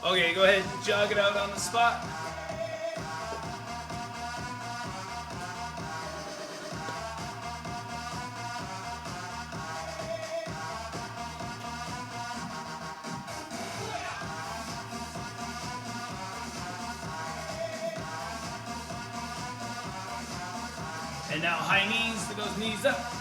Okay, go ahead and jog it out on the spot. And now high knees to those knees up.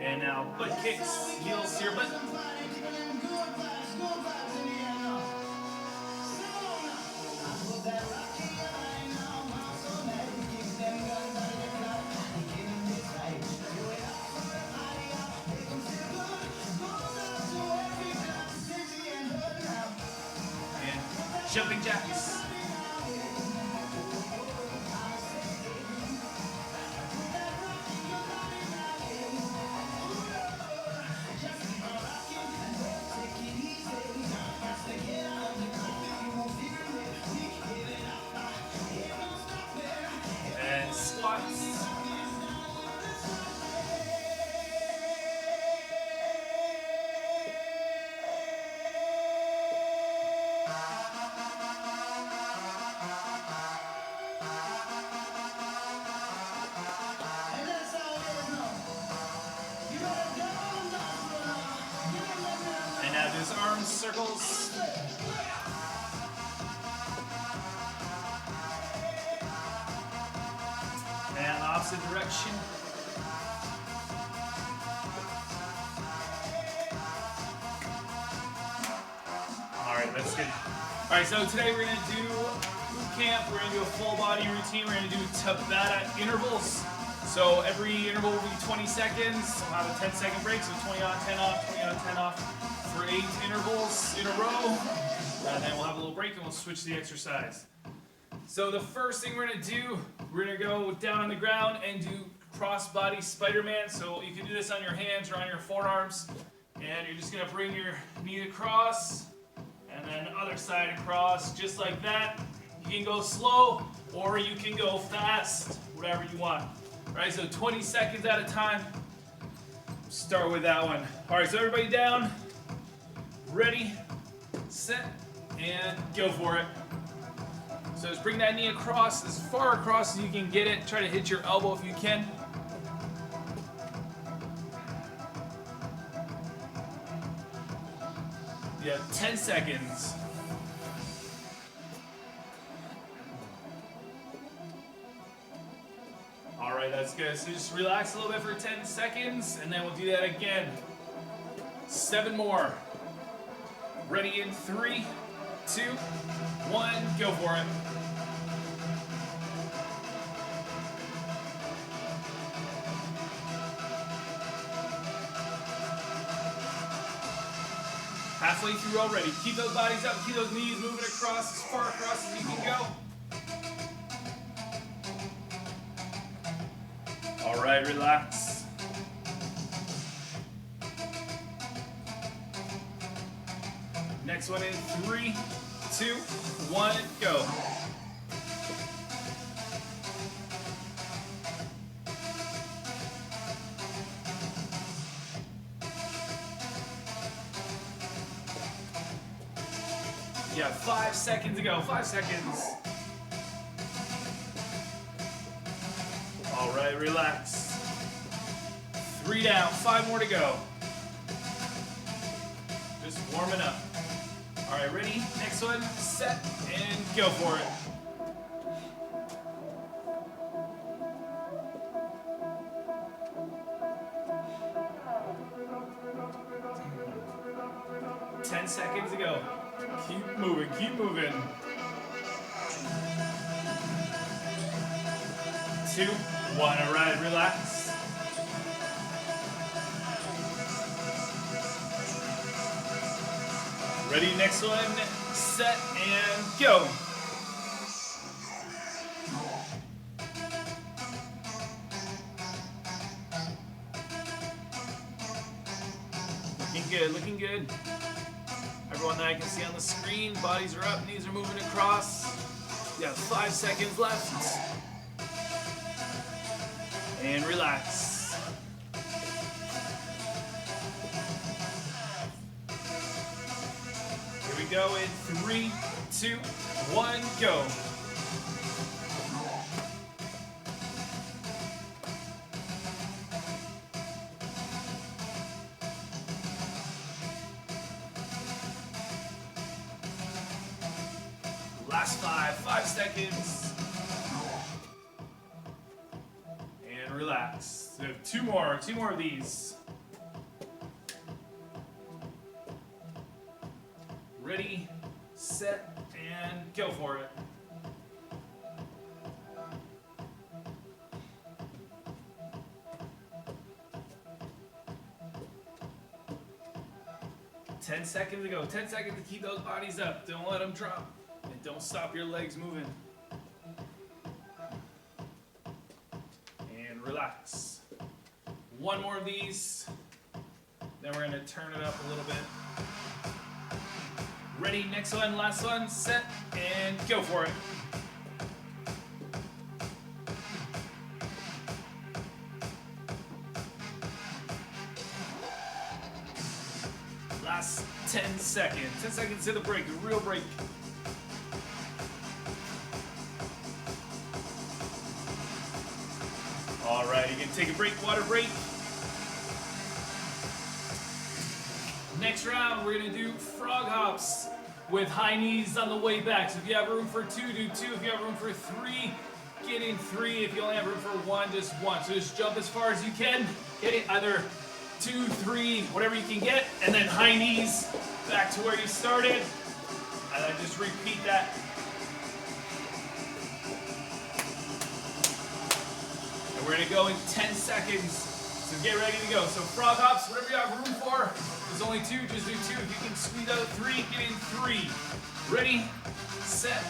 And now butt kicks, heels to your butt. And jumping jacks. And squats. And now just arm circles. And opposite direction. Alright, that's good. Alright, so today we're going to do boot camp. We're going to do a full body routine. We're going to do Tabata intervals. So every interval will be 20 seconds. We'll have a 10-second break, so 20 on, 10 off, 20 on, 10 off for 8 intervals in a row. And then we'll have a little break and we'll switch the exercise. So the first thing we're going to do, we're going to go down on the ground and do cross-body Spider-Man. So you can do this on your hands or on your forearms. And you're just going to bring your knee across and then other side across, just like that. You can go slow or you can go fast, whatever you want. All right, so 20 seconds at a time. Start with that one. All right, so everybody down, ready, set, and go for it. So just bring that knee across, as far across as you can get it. Try to hit your elbow if you can. You have 10 seconds. All right, that's good. So just relax a little bit for 10 seconds, and then we'll do that again. 7 more. Ready in 3, 2, 1, go for it. Halfway through already. Keep those bodies up, keep those knees moving across, as far across as you can go. All right, relax. Next one in 3, 2, 1, go. Yeah, 5 seconds to go. 5 seconds. All right, relax. 3 down. 5 more to go. Just warming up. All right, ready? Next one. Set and go for it. Ten seconds to go. Keep moving, keep moving. 2, 1, all right, relax. Ready, next one, set and go. Looking good, looking good. everyone that I can see on the screen. Bodies are up, knees are moving across. You have 5 seconds left. And relax. Here we go in 3, 2, 1, go. Last 5 seconds. And relax. So we have two more of these. Ready, set, and go for it. Ten seconds to go. 10 seconds to keep those bodies up. Don't let them drop. And don't stop your legs moving. And relax. One more of these. Then we're going to turn it up a little bit. Ready, next one, last one, set, and go for it. Last 10 seconds. 10 seconds to the break, a real break. All right, you can take a break, water break. Next round, we're gonna do frog hops with high knees on the way back. So if you have room for 2, do 2. If you have room for 3, get in 3. If you only have room for 1, just 1. So just jump as far as you can. Get it either 2, 3, whatever you can get, and then high knees back to where you started. And then just repeat that. And we're gonna go in 10 seconds. So get ready to go. So frog hops, whatever you have room for. There's only 2, just do 2. If you can squeeze out 3, get in 3. Ready, set,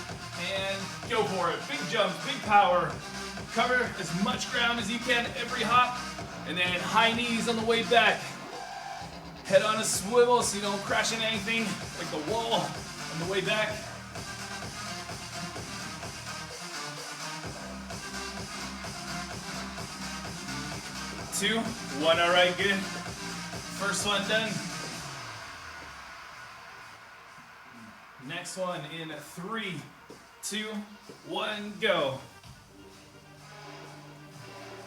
and go for it. Big jumps, big power. Cover as much ground as you can every hop. And then high knees on the way back. Head on a swivel so you don't crash into anything like the wall on the way back. Two, 1, all right, good. First one done. Next one in 3, 2, 1, go.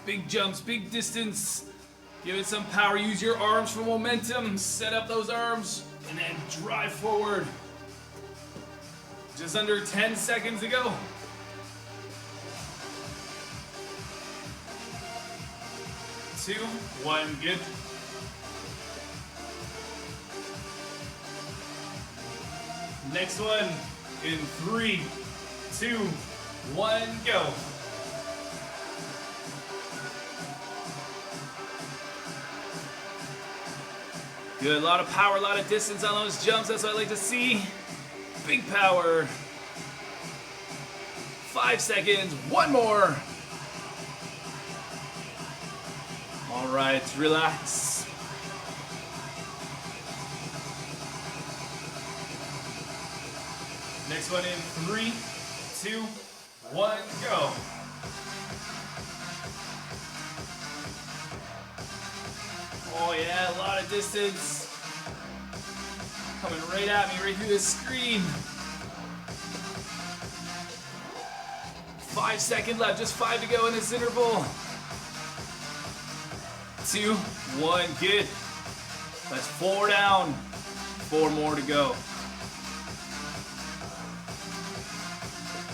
Big jumps, big distance. Give it some power. Use your arms for momentum. Set up those arms and then drive forward. Just under 10 seconds to go. 2, 1, good. Next one in 3, 2, 1, go. Good, a lot of power, a lot of distance on those jumps. That's what I like to see. Big power. 5 seconds, one more. All right, relax. Next one in 3, 2, 1, go. Oh yeah, a lot of distance. Coming right at me, right through the screen. 5 seconds left, just 5 to go in this interval. 2, 1, good. That's 4 down, 4 more to go.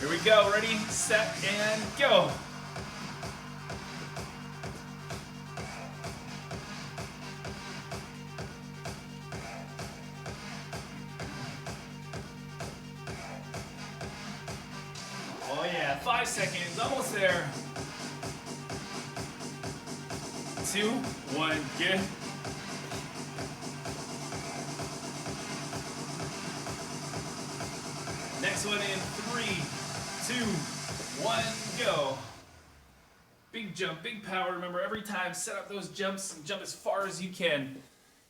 Here we go, ready, set, and go. Oh yeah, 5 seconds, almost there. 2, 1, good. Next one in 3, 2, 1, go. Big jump, big power. Remember, every time, set up those jumps and jump as far as you can.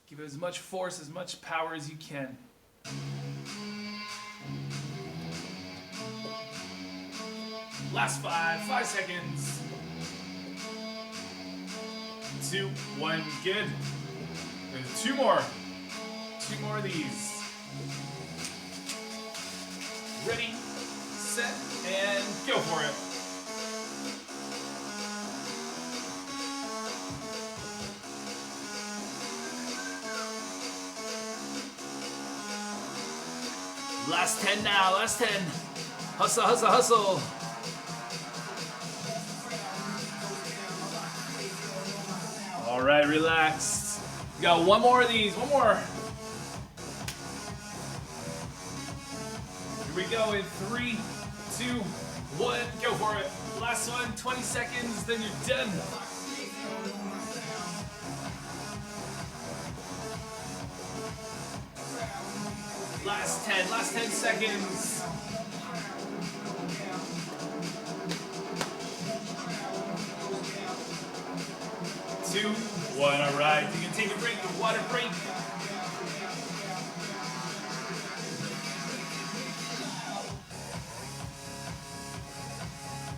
Give it as much force, as much power as you can. Last 5 seconds. 2, 1, good. There's 2 more. 2 more of these. Ready, set, and go for it. Last 10 now, last 10. Hustle, hustle, hustle. All right, relax. We got 1 more of these, 1 more. Here we go in 3, 2, 1, go for it. Last one, 20 seconds, then you're done. Last 10 seconds. 2, 1, all right. You can take a break, a water break.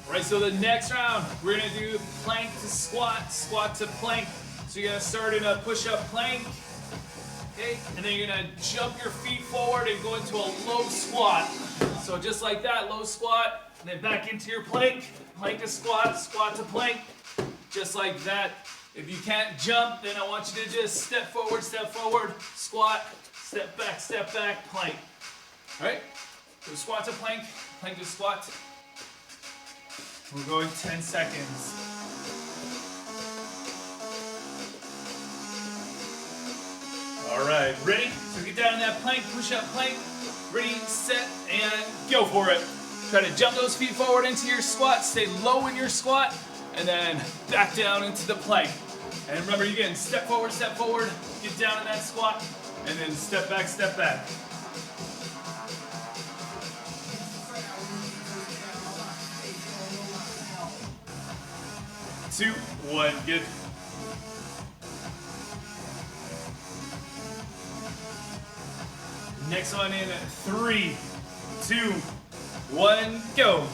All right, so the next round, we're gonna do plank to squat, squat to plank. So you're gonna start in a push-up plank. Okay, and then you're gonna jump your feet forward and go into a low squat. So just like that, low squat, and then back into your plank, plank to squat, squat to plank, just like that. If you can't jump, then I want you to just step forward, squat, step back, plank. All right, so squat to plank, plank to squat. We're going 10 seconds. All right, ready? So get down in that plank, push up plank. Ready, set, and go for it. Try to jump those feet forward into your squat, stay low in your squat, and then back down into the plank. And remember, you can step forward, get down in that squat, and then step back, step back. Two, 1, good. Next one in 3, 2, 1, go.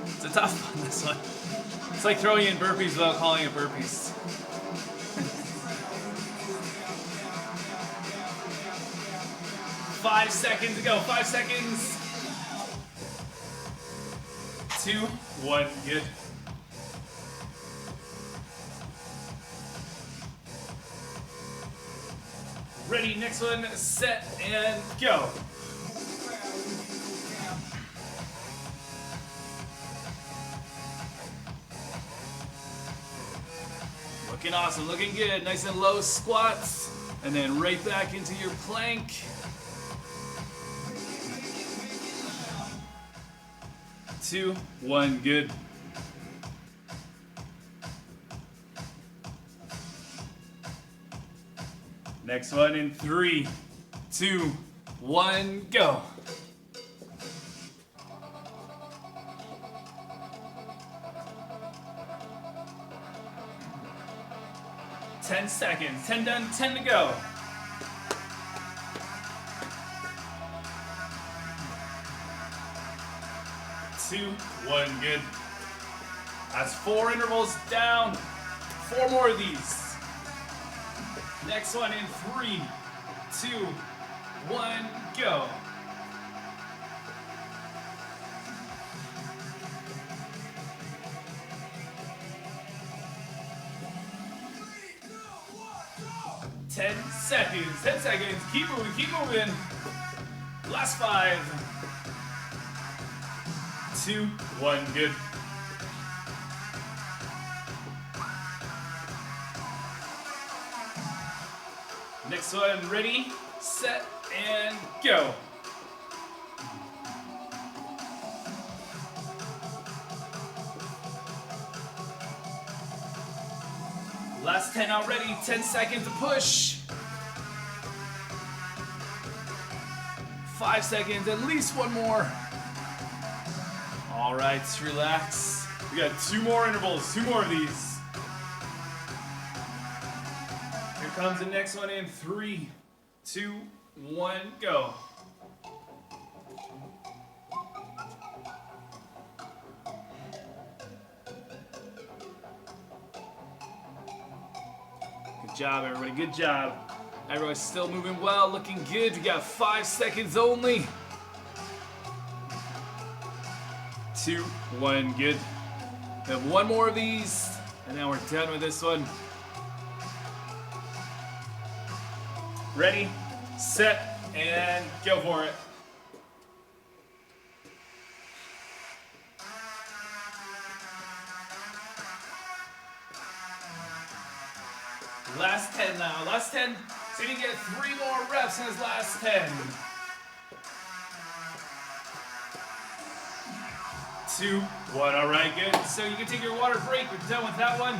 It's a tough one, this one. It's like throwing in burpees without calling it burpees. Five seconds to go, 5 seconds. 2, 1, good. Ready, next one, set, and go. Looking awesome, looking good. Nice and low squats, and then right back into your plank. 2, 1, good. Next one in 3, 2, 1, go. Ten seconds, 10 done, 10 to go. Two, 1, good. That's 4 intervals down. 4 more of these. Next one in 3, 2, 1, go. Ten seconds, 10 seconds. Keep moving. Last 5. 2, 1, good. Next one, ready, set, and go. Last 10 already, 10 seconds to push. 5 seconds, at least 1 more. All right, relax. We got 2 more intervals, 2 more of these. Here comes the next one in 3, 2, 1, go. job, everybody. Good job. Everyone's still moving well, looking good. We got 5 seconds only. 2, 1, good. We have one more of these, and then we're done with this one. Ready, set, and go for it. Last 10 now. Last 10. So you can get 3 more reps in his last 10. 2, 1. All right, good. So you can take your water break. We're done with that one.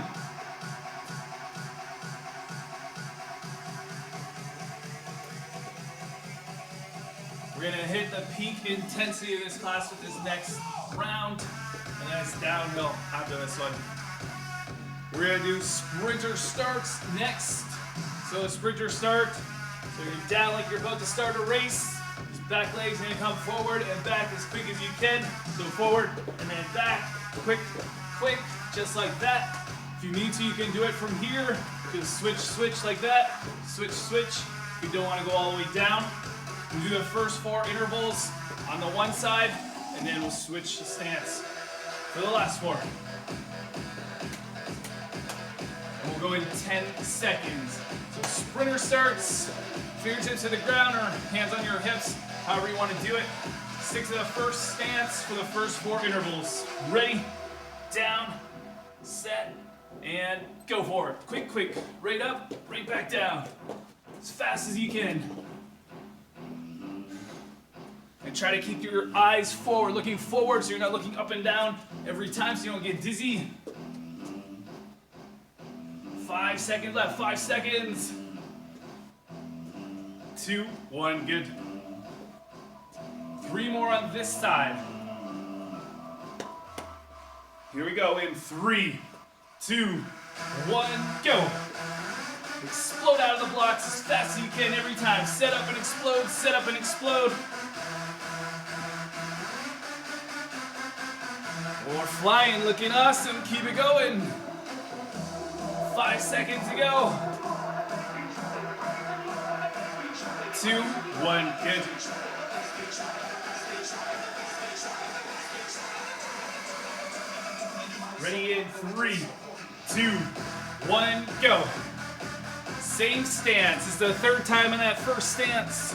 We're gonna hit the peak intensity of this class with this next round, and then it's downhill after this one. We're gonna do sprinter starts next. So a sprinter start, so you're down like you're about to start a race. His back leg's gonna come forward and back as quick as you can. So forward and then back, quick, quick, just like that. If you need to, you can do it from here. Just switch, switch like that. Switch, switch. If you don't wanna go all the way down. We'll do the first 4 intervals on the one side, and then we'll switch the stance for the last 4. And we'll go in 10 seconds. So sprinter starts, fingertips to the ground or hands on your hips, however you want to do it. Stick to the first stance for the first 4 intervals. Ready, down, set, and go for it. Quick, quick, right up, right back down. As fast as you can. And try to keep your eyes forward, looking forward so you're not looking up and down every time so you don't get dizzy. 5 seconds left, 5 seconds. 2, 1, good. 3 more on this side. Here we go in 3, 2, 1, go. Explode out of the blocks as fast as you can every time. Set up and explode, set up and explode. We're flying, looking awesome. Keep it going. 5 seconds to go. 2, 1, good. Ready in 3, 2, 1, go. Same stance. This is the 3rd time in that first stance.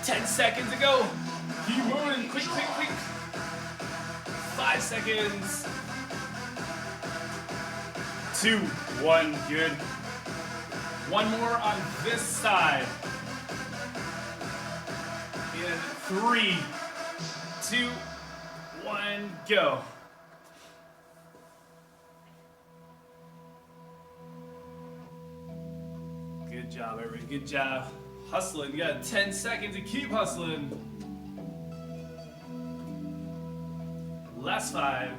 10 seconds to go. Keep moving. Quick, quick, quick. 5 seconds. 2, 1, good. One more on this side. In 3, 2, 1, go. Good job, everybody. Good job. Hustling. You got 10 seconds to keep hustling. Last 5.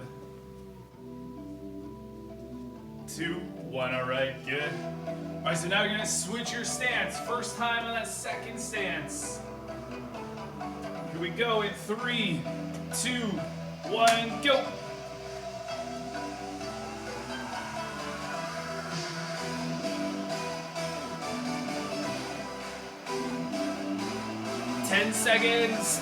2, 1. All right, good. All right, so now you're gonna switch your stance. First time on that second stance. Here we go in 3, 2, 1, go. Seconds.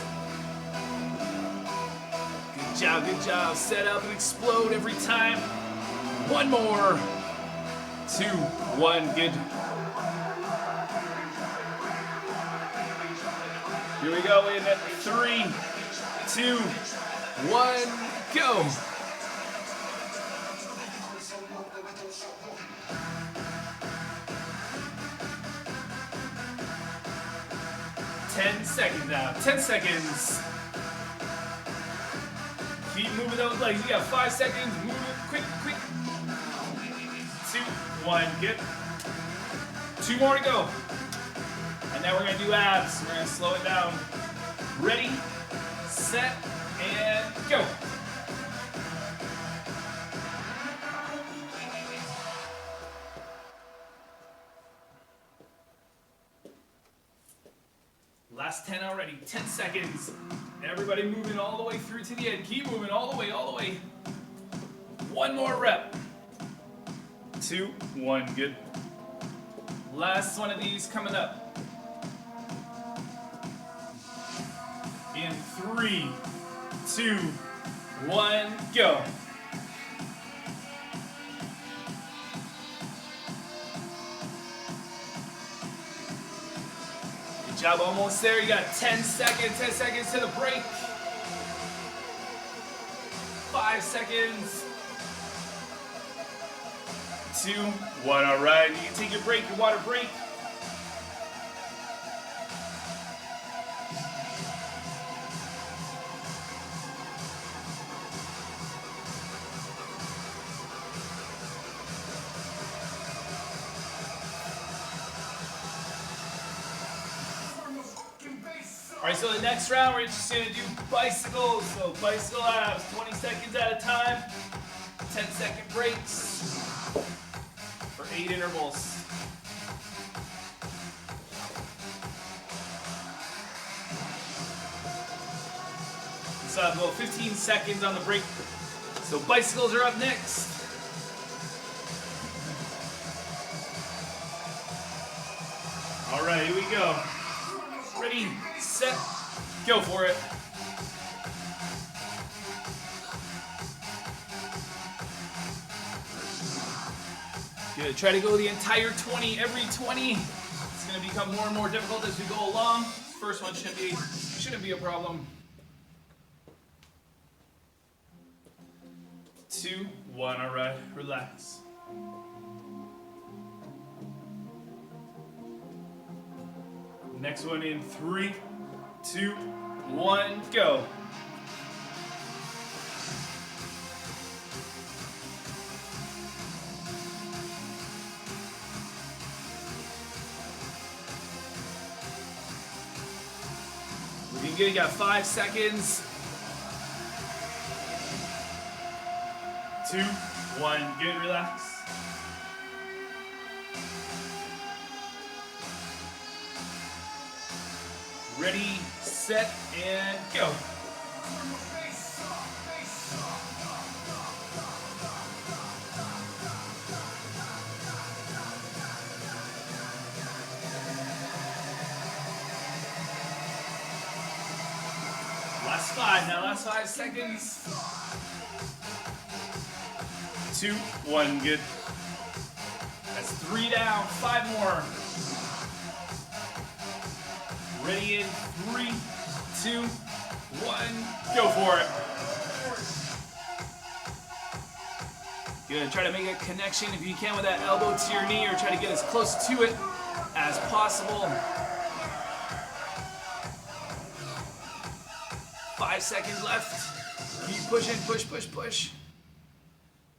Good job. Set up and explode every time. One more. 2, 1, good. Here we go in 3, 2, 1, go. Seconds now. 10 seconds. Keep moving those legs. You got 5 seconds. Move it quick, quick. 2, 1, good. 2 more to go. And now we're gonna do abs. We're gonna slow it down. Ready, set, and go. Last 10 already, 10 seconds. Everybody moving all the way through to the end. Keep moving all the way, all the way. One more rep. 2, 1, good. Last one of these coming up. In 3, 2, 1, go. Good job, almost there. You got 10 seconds to the break. 5 seconds. 2, 1, all right. You can take your break, your water break. All right, so the next round, we're just gonna do bicycles. So bicycle abs, 20 seconds at a time, 10-second breaks for 8 intervals. So I've got 15 seconds on the break. So bicycles are up next. All right, here we go. Ready, set, go for it. Good, try to go the entire 20, every 20. It's gonna become more and more difficult as we go along. First one shouldn't be a problem. 2, 1, all right, relax. Next one in 3, 2, 1, go. Looking good, you got 5 seconds. 2, 1, good, relax. Ready, set, and go. Last 5 now, last 5 seconds. 2, 1, good. That's 3 down, 5 more. Ready in 3, 2, 1, go for it. Good, try to make a connection if you can with that elbow to your knee, or try to get as close to it as possible. 5 seconds left. Keep pushing, push, push, push.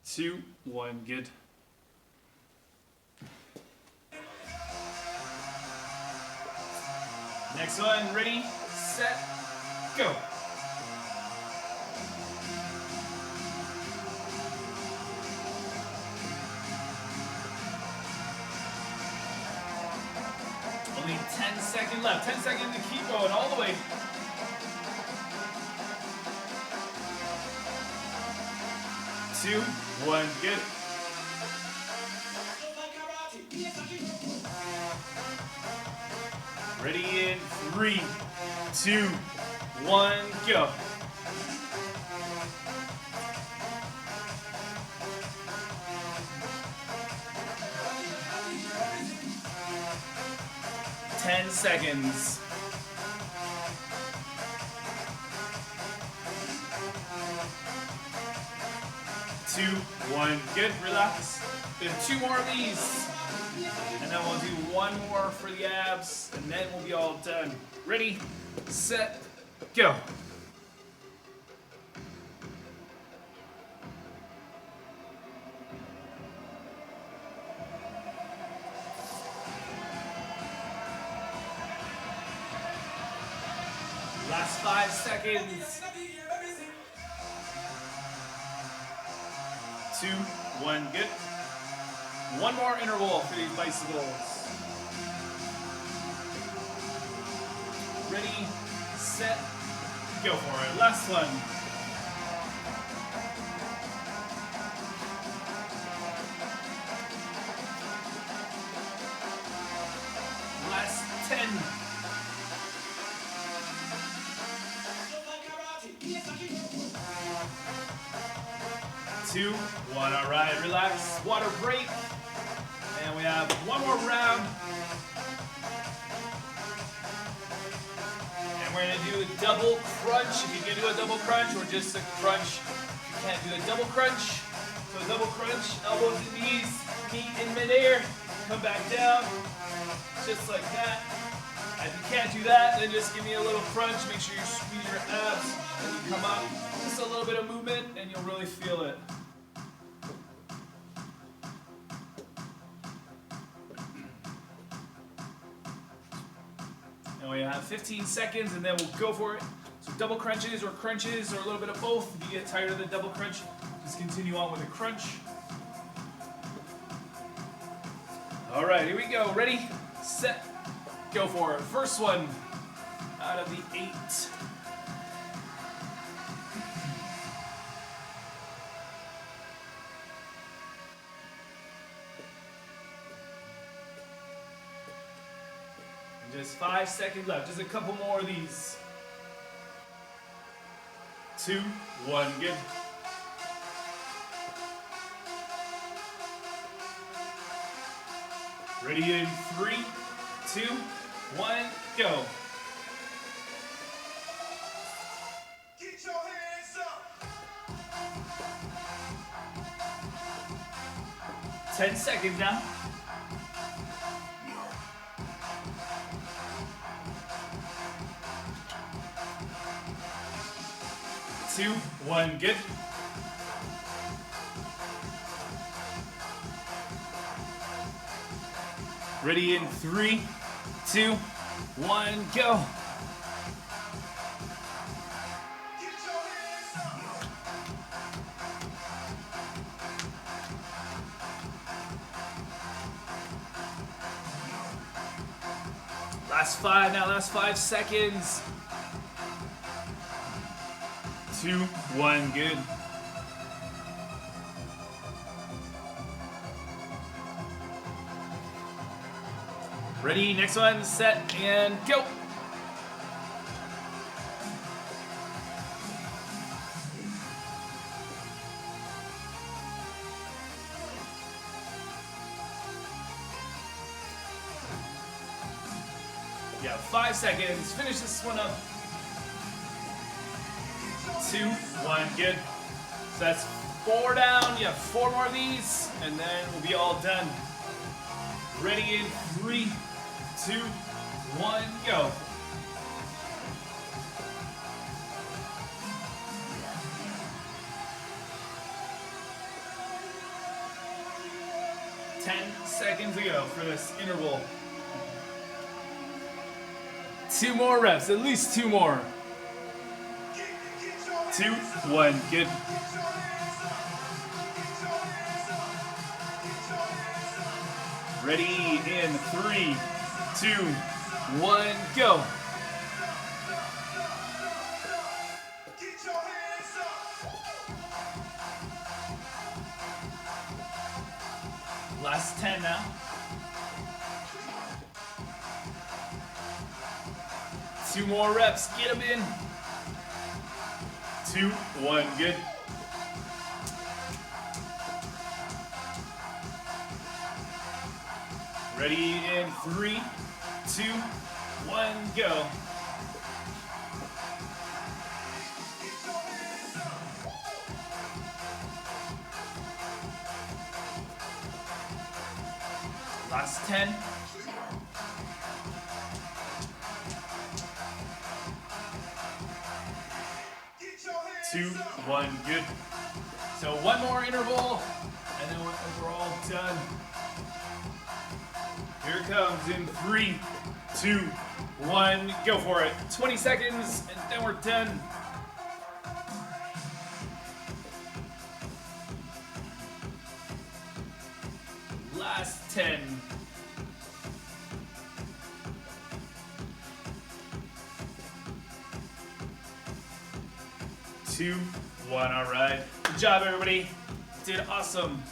2, 1, good. Next one, ready, set, go. Only 10 seconds left. 10 seconds to keep going all the way. Two, 1, good. Ready in 3, 2, 1, go. Ten seconds. 2, 1, good, relax. There's 2 more of these. And then we'll do 1 more for the abs, and then we'll be all done. Ready, set, go. Last 5 seconds. 2, 1, good. 1 more interval for these bicycles. Ready, set, go for it. Last one. 10. 2, 1, all right, relax, water break. And we have one more round. And we're gonna do a double crunch. If you can do a double crunch or just a crunch, if you can't do a double crunch, so a double crunch, elbows and knees, meet in midair, come back down, just like that. If you can't do that, then just give me a little crunch. Make sure you squeeze your abs and you come up. Just a little bit of movement and you'll really feel it. And we have 15 seconds and then we'll go for it. So double crunches or crunches or a little bit of both. If you get tired of the double crunch, just continue on with a crunch. All right, here we go. Ready, set, go for it. First one out of the 8. And just 5 seconds left. Just a couple more of these. 2, 1, good. Ready in 3, 2, 1, go. Get your hands up. 10 seconds now. 2, 1, good. Ready in 3, 2, 1, go. Last 5 now, last 5 seconds. 2, 1, good. Ready, next one, set, and go. Yeah, 5 seconds. Finish this one up. 2, 1, good. So that's 4 down. You have 4 more of these, and then we'll be all done. Ready in 3, 2, 1, go. Seconds to go for this interval. 2 more reps, at least 2 more. 2, 1, good. Ready in 3, 2, 1, go. Last 10 now. 2 more reps, get them in. 2, 1, good. Ready in 3, 2, 1, go. Last 10. 2, 1, good. So 1 more interval, and then we're all done. Here it comes in 3, 2, 1, go for it. 20 seconds, and then we're done. Last 10. 2, 1, all right. Good job, everybody. Did awesome.